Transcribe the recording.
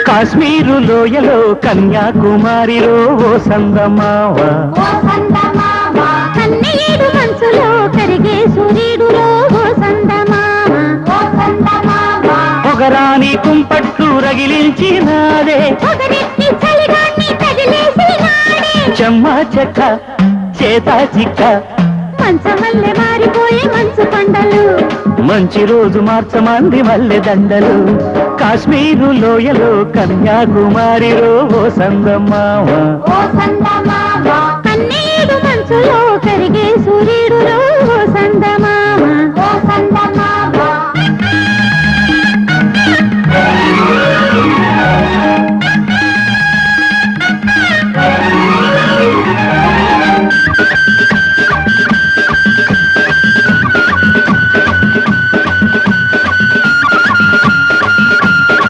కాశ్మీరు లోయలో కన్యాకుమారిలో ఓ సందమావ కన్నీడు మనసులో కరిగే సూర్యుడులో ఓ సందమావ పొగరాని కుంపట్లు రగిలించినాడే పొగరెత్తి చలిగాన్ని తగిలేసినాడే చెమ్మా చెక్క చేతా చిక్క మంచమల్లె మారిపోయే మంచు కొండలు మంచి రోజు మార్చమంది మల్లె దండలు కాశ్మీరు లోయలో కన్యాకుమారిలో ఓ సందమావ కన్నీడు మనసులో కరిగే సూర్యుడులో ఓ సందమావ